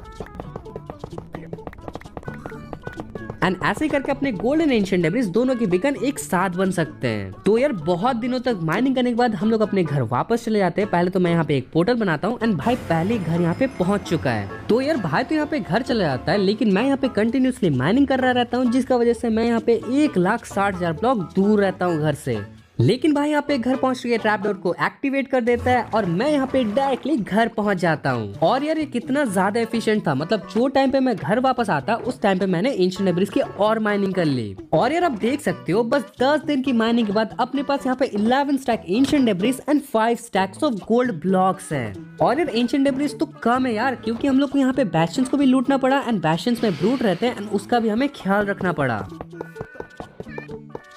एंड ऐसे ही करके अपने गोल्ड एंड एंशिएंट डेब्रिस दोनों के बीकन एक साथ बन सकते हैं। तो यार बहुत दिनों तक माइनिंग करने के बाद हम लोग अपने घर वापस चले जाते हैं। पहले तो मैं यहाँ पे एक पोर्टल बनाता हूँ एंड भाई पहले घर यहाँ पे पहुंच चुका है। तो यार भाई तो यहाँ पे घर चला जाता है, लेकिन मैं यहाँ पे कंटिन्यूसली माइनिंग कर रहा रहता हूँ, जिसका वजह से मैं यहाँ पे 1,60,000 ब्लॉक दूर रहता हूँ घर से। लेकिन भाई यहाँ पे घर पहुंच के ट्रैप डोर को एक्टिवेट कर देता है और मैं यहाँ पे डायरेक्टली घर पहुंच जाता हूँ। और यार ये कितना ज्यादा एफिशिएंट था, मतलब जो टाइम पे मैं घर वापस आता उस टाइम पे मैंने एंशिएंट डेब्रिस की और माइनिंग कर ली। और यार आप देख सकते हो बस 10 दिन की माइनिंग के बाद अपने पास यहाँ पे 11 stack ancient debris and 5 stacks of gold blocks हैं। और यार एंशिएंट डेब्रिस तो कम है यार, क्योंकि हम लोग को यहाँ पे बैस्टियंस को भी लूटना पड़ा एंड बैस्टियंस में ब्रूट रहते हैं एंड उसका भी हमें ख्याल रखना पड़ा।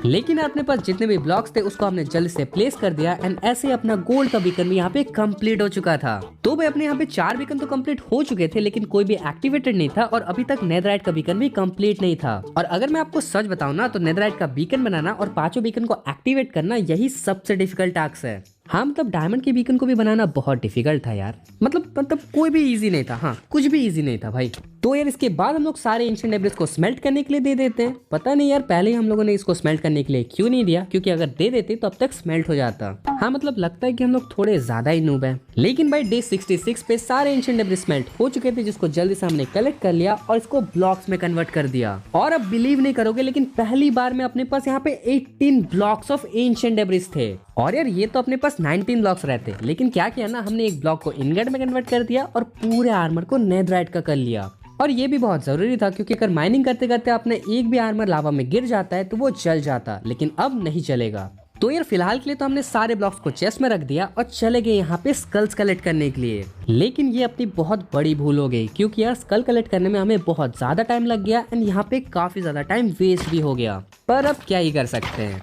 लेकिन अपने पास जितने भी ब्लॉक्स थे उसको हमने जल्दी से प्लेस कर दिया एंड ऐसे अपना गोल्ड का बीकन भी यहाँ पे कंप्लीट हो चुका था। तो भाई अपने यहाँ पे 4 बीकन तो कंप्लीट हो चुके थे, लेकिन कोई भी एक्टिवेटेड नहीं था और अभी तक नेदराइट का बीकन भी कंप्लीट नहीं था। और अगर मैं आपको सच बताऊं ना तो नेदराइट का बीकन बनाना और 5 बीकन को एक्टिवेट करना यही सबसे डिफिकल्ट टास्क है। हाँ मतलब डायमंड के बीकन को भी बनाना बहुत डिफिकल्ट था यार, मतलब कोई भी इजी नहीं था, हाँ कुछ भी इजी नहीं था भाई। तो यार इसके बाद हम लोग सारे एंशिएंट डेब्रिस को स्मेल्ट करने के लिए दे देते हैं। पता नहीं यार पहले ही हम लोगों ने इसको स्मेल्ट करने के लिए क्यों नहीं दिया, क्योंकि अगर दे देते तो अब तक स्मेल्ट हो जाता। हाँ मतलब लगता है कि हम लोग थोड़े ज्यादा ही नूब हैं। लेकिन भाई डे 66 पे सारे एंशिएंट डेब्रिस स्मेल्ट हो चुके थे, जिसको जल्दी से हमने कलेक्ट कर लिया और इसको ब्लॉक्स में कन्वर्ट कर दिया। और अब बिलीव नहीं करोगे लेकिन पहली बार में अपने पास यहाँ पे 18 ब्लॉक्स ऑफ एंशिएंट डेब्रिस थे। और यार ये तो अपने पास 19 ब्लॉक्स रहते, लेकिन क्या किया ना, हमने एक ब्लॉक को इनगट में कन्वर्ट कर दिया और पूरे आर्मर को नेथराइट का कर लिया। और ये भी बहुत जरूरी था, क्योंकि अगर माइनिंग करते करते आपने एक भी आर्मर लावा में गिर जाता है तो वो जल जाता, लेकिन अब नहीं चलेगा। तो यार फिलहाल के लिए तो हमने सारे ब्लॉक्स को चेस्ट में रख दिया और चले गए यहाँ पे स्कल्स कलेक्ट करने के लिए। लेकिन ये अपनी बहुत बड़ी भूल हो गई, क्योंकि यार स्कल कलेक्ट करने में हमें बहुत ज्यादा टाइम लग गया एंड यहाँ पे काफी ज्यादा टाइम वेस्ट भी हो गया। पर अब क्या ही कर सकते हैं।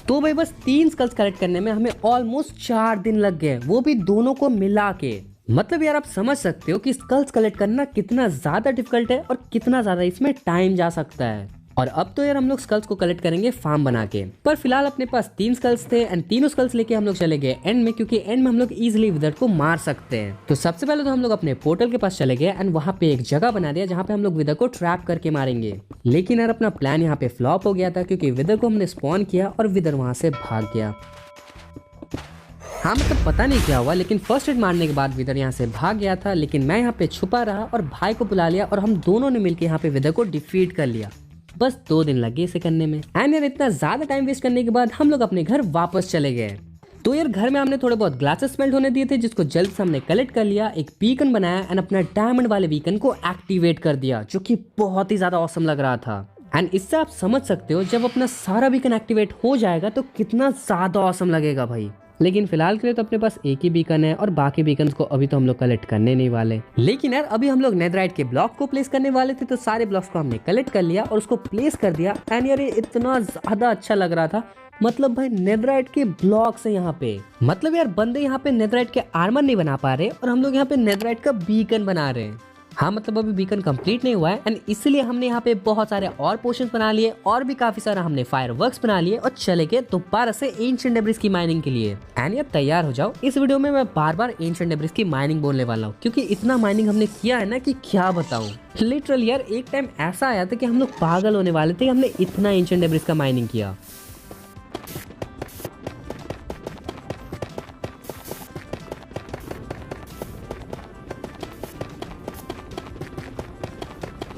तो भाई बस 3 स्कल्स कलेक्ट करने में हमें ऑलमोस्ट 4 दिन लग गए, वो भी दोनों को मिला के। मतलब यार आप समझ सकते हो कि स्कल्स कलेक्ट करना कितना ज्यादा डिफिकल्ट है और कितना ज्यादा इसमें टाइम जा सकता है। और अब तो यार हम लोग स्कल्स को कलेक्ट करेंगे फार्म बना के। पर फिलहाल अपने पास 3 स्कल्स थे एंड तीनों स्कल्स लेके हम लोग चले गए एंड में, क्योंकि एंड में हम लोग इजिली विदर को मार सकते हैं। तो सबसे पहले तो हम लोग अपने पोर्टल के पास चले गए एंड वहाँ पे एक जगह बना दिया जहाँ पे हम लोग विदर को ट्रैप करके मारेंगे। लेकिन यार अपना प्लान यहाँ पे फ्लॉप हो गया था, क्योंकि विदर को हमने स्पॉन किया और विदर वहाँ से भाग गया। हाँ मतलब पता नहीं क्या हुआ, लेकिन फर्स्ट हिट मारने के बाद विदर यहाँ से भाग गया था। लेकिन मैं यहाँ पे छुपा रहा और भाई को बुला लिया और हम दोनों ने मिलकर यहाँ पे विदर को डिफीट कर लिया। बस 2 दिन लगे इसे करने में। एंड यार इतना ज्यादा टाइम वेस्ट करने के बाद हम लोग अपने घर वापस चले गए। तो यार घर में हमने थोड़े बहुत ग्लासेस स्मेल्ट होने दिए थे, जिसको जल्द से हमने कलेक्ट कर लिया, एक बीकन बनाया एंड अपना डायमंड वाले बीकन को एक्टिवेट कर दिया, जो कि बहुत ही ज्यादा ऑसम लग रहा था। एंड इससे आप समझ सकते हो जब अपना सारा बीकन एक्टिवेट हो जाएगा तो कितना ज्यादा ऑसम लगेगा भाई। लेकिन फिलहाल के लिए तो अपने पास एक ही बीकन है और बाकी बीकन्स को अभी तो हम लोग कलेक्ट करने नहीं वाले। लेकिन यार अभी हम लोग नेथराइट के ब्लॉक को प्लेस करने वाले थे, तो सारे ब्लॉक्स को हमने कलेक्ट कर लिया और उसको प्लेस कर दिया। एंड यार ये इतना ज्यादा अच्छा लग रहा था, मतलब भाई नेथराइट के ब्लॉक्स है यहाँ पे। मतलब यार बंदे यहाँ पे नेथराइट के आर्मर नहीं बना पा रहे और हम लोग यहाँ पे नेथराइट का बीकन बना रहे हैं। हाँ मतलब अभी बीकन कंप्लीट नहीं हुआ है एंड इसलिए हमने यहाँ पे बहुत सारे और पोर्शंस बना लिए और भी काफी सारा हमने फायरवर्क्स बना लिए और चले गए दोबारा से एंशिएंट डेब्रिस की माइनिंग के लिए। एंड यार तैयार हो जाओ, इस वीडियो में मैं बार बार एंशिएंट डेब्रिस की माइनिंग बोलने वाला हूँ, क्योंकि इतना माइनिंग हमने किया है ना कि क्या बताऊँ। लिटरली यार एक टाइम ऐसा आया था कि हम लोग पागल होने वाले थे, हमने इतना एंशिएंट डेब्रिस का माइनिंग किया।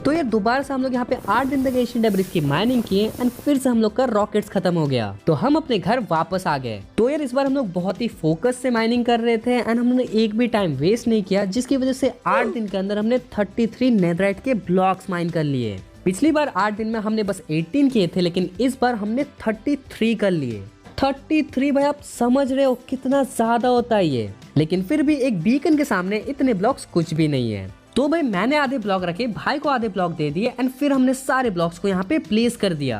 तो यार दोबारा से हम लोग यहाँ पे 8 दिन तक एंशिएंट डेब्रिस की माइनिंग किए एंड फिर से हम लोग का रॉकेट्स खत्म हो गया, तो हम अपने घर वापस आ गए। तो यार इस बार हम लोग बहुत ही फोकस से माइनिंग कर रहे थे एंड हमने एक भी टाइम वेस्ट नहीं किया, जिसकी वजह से 8 दिन के अंदर हमने 33 नेथराइट के ब्लॉक्स माइन कर लिए। पिछली बार 8 दिन में हमने बस 18 किए थे, लेकिन इस बार हमने 33 कर लिए। 33 भाई, आप समझ रहे हो कितना ज्यादा होता है ये। लेकिन फिर भी एक बीकन के सामने इतने ब्लॉक्स कुछ भी नहीं है। तो भाई मैंने आधे ब्लॉक रखे, भाई को आधे ब्लॉक दे दिए एंड फिर हमने सारे ब्लॉक्स को यहाँ पे प्लेस कर दिया।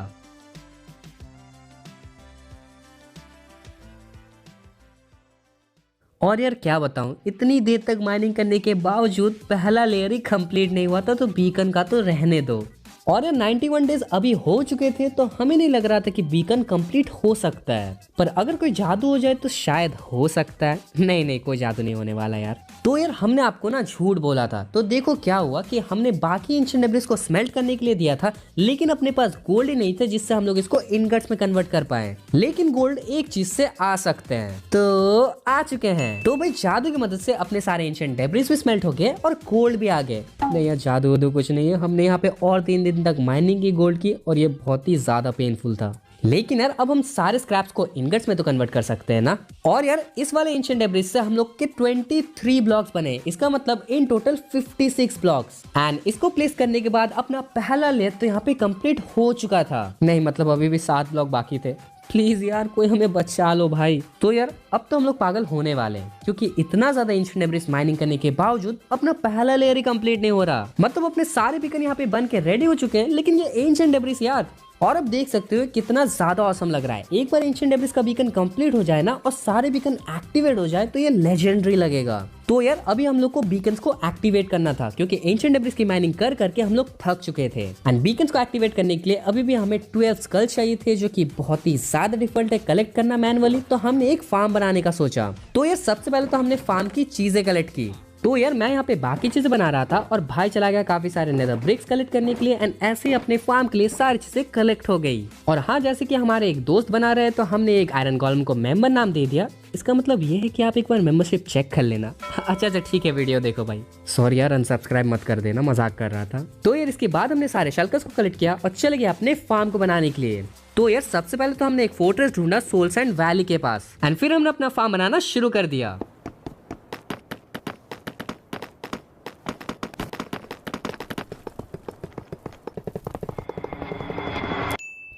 और यार क्या बताऊं, इतनी देर तक माइनिंग करने के बावजूद पहला लेयर ही कंप्लीट नहीं हुआ था, तो बीकन का तो रहने दो। और यार 91 डेज अभी हो चुके थे, तो हमें नहीं लग रहा था कि बीकन कंप्लीट हो सकता है। पर अगर कोई जादू हो जाए तो शायद हो सकता है। नहीं कोई जादू नहीं होने वाला यार। तो यार हमने आपको ना झूठ बोला था। तो देखो क्या हुआ कि हमने बाकी एंशिएंट डेब्रिस को स्मेल्ट करने के लिए दिया था, लेकिन अपने पास गोल्ड ही नहीं था जिससे हम लोग इसको इनगट्स में कन्वर्ट कर पाए। लेकिन गोल्ड एक चीज से आ सकते हैं, तो आ चुके हैं। तो भाई जादू की मदद से अपने सारे एंशिएंट डेब्रिस भी स्मेल्ट हो गए और गोल्ड भी आ गए। नहीं यार जादू वादू कुछ नहीं है, हमने यहाँ पे और 3 दिन तक माइनिंग की गोल्ड की और ये बहुत ही ज्यादा पेनफुल था। लेकिन यार अब हम सारे स्क्रैप्स को इनगट्स में तो कन्वर्ट कर सकते हैं ना। और यार इस वाले एंशिएंट डेब्रिस से हम लोग के 23 ब्लॉक्स बने, इसका मतलब इन टोटल 56 ब्लॉक्स। एंड इसको प्लेस करने के बाद अपना पहला लेयर तो यहाँ पे कंप्लीट हो चुका था। नहीं मतलब अभी भी 7 ब्लॉक बाकी थे। प्लीज यार कोई हमें बचा लो भाई। तो यार अब तो हम लोग पागल होने वाले हैं, क्योंकि इतना ज्यादा एंशिएंट डेब्रिस माइनिंग करने के बावजूद अपना पहला लेयर ही कंप्लीट नहीं हो रहा। मतलब अपने सारे बीकन यहाँ पे बन के रेडी हो चुके हैं, लेकिन ये एंशिएंट डेब्रिस यार और अब देख सकते हो कितना ज्यादा ऑसम लग रहा है। एक बार एंशिएंट डेब्रिस का बीकन कंप्लीट हो जाए ना और सारे बीकन एक्टिवेट हो जाए तो ये लेजेंडरी लगेगा। तो यार अभी हम लोग को बीकन्स को एक्टिवेट करना था क्योंकि एंशिएंट डेब्रिस की माइनिंग कर करके हम लोग थक चुके थे। एंड बीकन्स को एक्टिवेट करने के लिए अभी भी हमें 12 स्कल्स चाहिए थे जो कि बहुत ही ज्यादा डिफिकल्ट है कलेक्ट करना मैनुअली। तो हमने एक फार्म बनाने का सोचा। तो यार सबसे पहले तो हमने फार्म की चीजें कलेक्ट की। तो यार मैं यहाँ पे बाकी चीजें बना रहा था और भाई चला गया काफी सारे नेदर ब्रिक्स कलेक्ट करने के लिए। एंड ऐसे ही अपने फार्म के लिए सारी चीजें कलेक्ट हो गई। और हाँ, जैसे कि हमारे एक दोस्त बना रहे तो हमने एक आयरन गोलेम को मेंबर नाम दे दिया। इसका मतलब ये है कि आप एक बार मेंबरशिप चेक कर लेना। अच्छा ठीक है, वीडियो देखो भाई। सॉरी यार, अनसब्सक्राइब मत कर देना, मजाक कर रहा था। तो यार इसके बाद हमने सारे शल्कर्स को कलेक्ट किया और चले गए अपने फार्म को बनाने के लिए। तो यार सबसे पहले तो हमने एक फोर्ट्रेस ढूंढा सोल सैंड वैली के पास। एंड फिर हमने अपना फार्म बनाना शुरू कर दिया।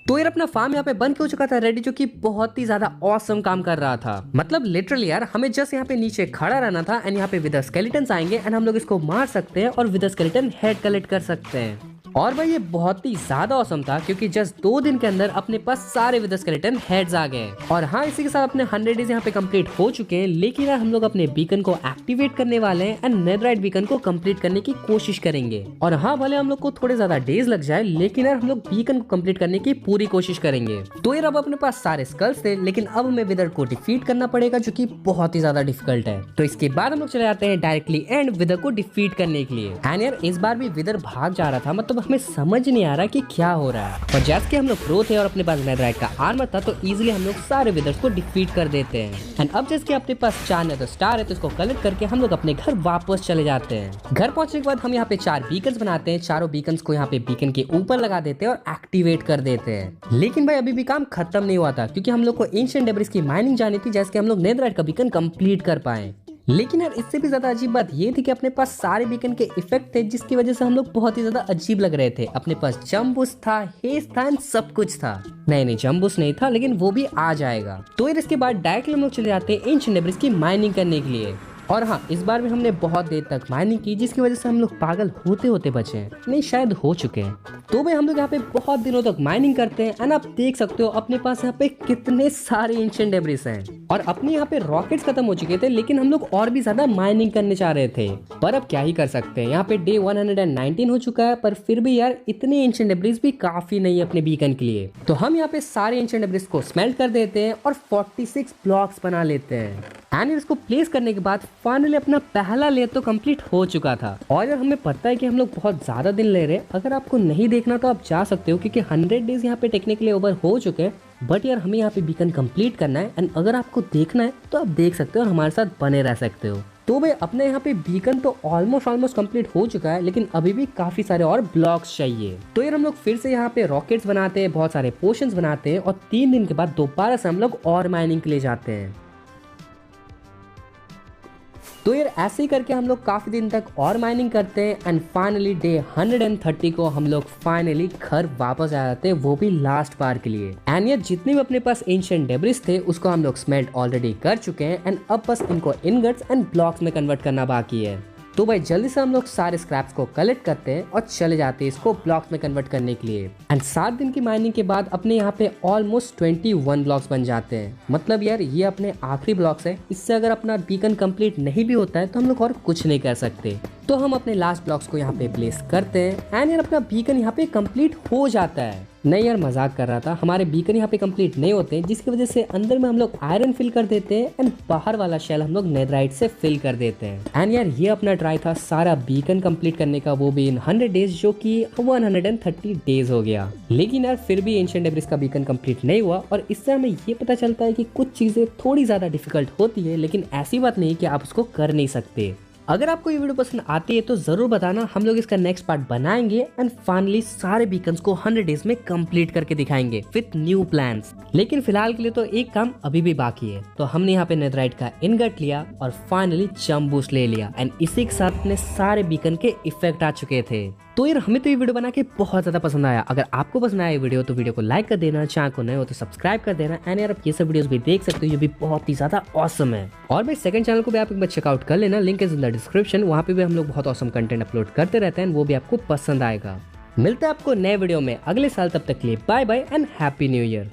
तो यार अपना फार्म यहाँ पे बन के हो चुका था रेडी, जो कि बहुत ही ज्यादा ऑसम काम कर रहा था। मतलब लिटरली यार हमें जस्ट यहाँ पे नीचे खड़ा रहना था एंड यहाँ पे विदर स्केलेटन्स आएंगे एंड हम लोग इसको मार सकते हैं और विदर स्केलेटन हेड कलेक्ट कर सकते हैं। और भाई ये बहुत ही ज्यादा औसम था क्योंकि जस्ट 2 दिन के अंदर अपने पास सारे विदर स्केलेटन हेड्स आ गए। और हाँ, इसी के साथ अपने 100 डेज यहाँ पे कंप्लीट हो चुके हैं। लेकिन यार हम लोग अपने बीकन को एक्टिवेट करने वाले हैं एंड नेदराइट बीकन को कंप्लीट करने की कोशिश करेंगे। और हाँ, भले हम लोग को थोड़े ज्यादा डेज लग जाए लेकिन यार हम लोग बीकन को कंप्लीट करने की पूरी कोशिश करेंगे। तो यार अब अपने पास सारे स्कल्स थे लेकिन अब हमें विदर को डिफीट करना पड़ेगा जो की बहुत ही ज्यादा डिफिकल्ट है। तो इसके बाद हम लोग चले जाते हैं डायरेक्टली एंड विदर को डिफीट करने के लिए। एंड यार इस बार भी विदर भाग जा रहा था, मतलब हमें समझ नहीं आ रहा कि क्या हो रहा है। और जैसे कि हम लोग प्रो थे और अपने पास नेदराइट का आर्मर था तो इजीली हम लोग सारे विदर्स को डिफीट कर देते हैं। एंड अब जैसे कि अपने पास 4 नेदर स्टार है तो इसको कलेक्ट करके हम लोग अपने घर वापस चले जाते हैं। घर पहुंचने के बाद हम यहाँ पे 4 बीकन्स बनाते हैं। चारों बीकन्स को यहाँ पे बीकन के ऊपर लगा देते हैं और एक्टिवेट कर देते हैं। लेकिन भाई अभी भी काम खत्म नहीं हुआ था क्योंकि हम लोग को एंशिएंट डेब्रिस की माइनिंग जानी थी जैसे कि हम लोग नेदराइट का बीकन कंप्लीट कर पाए। लेकिन यार इससे भी ज्यादा अजीब बात ये थी कि अपने पास सारे बीकन के इफेक्ट थे जिसकी वजह से हम लोग बहुत ही ज्यादा अजीब लग रहे थे। अपने पास जम्बूस था, हेस था, सब कुछ था। नहीं जम्बूस नहीं था लेकिन वो भी आ जाएगा। तो यार इसके बाद डायरेक्टली हम लोग चले जाते हैं एंशिएंट डेब्रिस की माइनिंग करने के लिए। और हाँ, इस बार भी हमने बहुत देर तक माइनिंग की जिसकी वजह से हम लोग पागल होते होते बचे हैं, नहीं शायद हो चुके हैं। तो भाई हम लोग यहाँ पे बहुत दिनों तक माइनिंग करते हैं एंड आप देख सकते हो अपने पास यहाँ पे कितने सारे एंशिएंट डेब्रिस हैं। और अपने यहाँ पे रॉकेट्स खत्म हो चुके थे लेकिन हम लोग और भी ज्यादा माइनिंग करने चाह रहे थे। पर अब क्या ही कर सकते हैं, यहाँ पे डे 119 हो चुका है पर फिर भी यार इतने एंशिएंट डेब्रिस भी काफी नहीं है अपने बीकन के लिए। तो हम यहाँ पे सारे एंशिएंट डेब्रिस को स्मेल्ट कर देते हैं और 46 ब्लॉक्स बना लेते हैं। एंड इसको प्लेस करने के बाद फाइनली अपना पहला लेयर तो कंप्लीट हो चुका था। और यार हमें पता है कि हम लोग बहुत ज्यादा दिन ले रहे हैं। अगर आपको नहीं देखना तो आप जा सकते हो क्योंकि 100 डेज यहाँ पे टेक्निकली ओवर हो चुके हैं। बट यार हमें यहाँ पे बीकन कंप्लीट करना है एंड अगर आपको देखना है तो आप देख सकते हो और हमारे साथ बने रह सकते हो। तो भाई अपने यहाँ पे बीकन तो ऑलमोस्ट कंप्लीट हो चुका है लेकिन अभी भी काफी सारे और ब्लॉक्स चाहिए। तो यार हम लोग फिर से यहाँ पे रॉकेट्स बनाते हैं, बहुत सारे पोशंस बनाते हैं और 3 दिन के बाद दोबारा से हम लोग और माइनिंग के लिए जाते हैं। तो यार ऐसे ही करके हम लोग काफी दिन तक और माइनिंग करते हैं एंड फाइनली डे 130 को हम लोग फाइनली घर वापस आ जाते हैं, वो भी लास्ट बार के लिए। एंड यार जितने भी अपने पास एंशिएंट डेब्रिस थे उसको हम लोग स्मेल्ट ऑलरेडी कर चुके हैं एंड अब बस इनको इनगट्स एंड ब्लॉक्स में कन्वर्ट करना बाकी है। तो भाई जल्दी से हम लोग सारे स्क्रैप्स को कलेक्ट करते हैं और चले जाते हैं इसको ब्लॉक्स में कन्वर्ट करने के लिए। एंड 7 दिन की माइनिंग के बाद अपने यहाँ पे ऑलमोस्ट 21 ब्लॉक्स बन जाते हैं। मतलब यार ये अपने आखिरी ब्लॉक्स है, इससे अगर अपना बीकन कंप्लीट नहीं भी होता है तो हम लोग और कुछ नहीं कर सकते। तो हम अपने लास्ट ब्लॉक्स को यहाँ पे प्लेस करते हैं एंड यार अपना बीकन यहाँ पे कंप्लीट हो जाता है। नहीं यार मजाक कर रहा था, हमारे बीकन यहाँ पे कंप्लीट नहीं होते जिसकी वजह से अंदर में हम लोग आयरन फिल कर देते हैं एंड बाहर वाला शेल हम लोग नेदराइट से फिल कर देते हैं। एंड यार ये अपना ट्राई था सारा बीकन कंप्लीट करने का, वो भी इन 100 डेज जो कि 130 डेज हो गया। लेकिन यार फिर भी एंशिएंट डेब्रिस का बीकन कंप्लीट नहीं हुआ और इससे हमें ये पता चलता है कि कुछ चीजें थोड़ी ज्यादा डिफिकल्ट होती है लेकिन ऐसी बात नहीं कि आप उसको कर नहीं सकते। अगर आपको ये वीडियो पसंद आती है तो जरूर बताना, हम लोग इसका नेक्स्ट पार्ट बनाएंगे एंड फाइनली सारे बीकन्स को 100 डेज में कंप्लीट करके दिखाएंगे विथ न्यू प्लान्स। लेकिन फिलहाल के लिए तो एक काम अभी भी बाकी है। तो हमने यहाँ पे नेदराइट का इनगट लिया और फाइनली जंप बूस्ट ले लिया एंड इसी के साथ अपने सारे बीकन के इफेक्ट आ चुके थे। तो यार हमें तो ये वीडियो बना के बहुत ज्यादा पसंद आया। अगर आपको पसंद आया ये वीडियो तो वीडियो को लाइक कर देना, चैनल को नए हो तो सब्सक्राइब कर देना एंड यार आप ये सब वीडियोस भी देख सकते हो, ये भी बहुत ही ज्यादा ऑसम है। और भाई सेकंड चैनल को भी आप एक बार चेकआउट कर लेना, link is in the description. वहाँ पे भी हम लोग बहुत ऑसम कंटेंट अपलोड करते रहते हैं, वो भी आपको पसंद आएगा। मिलते हैं आपको नए वीडियो में अगले साल, तब तक के लिए bye bye and happy new year.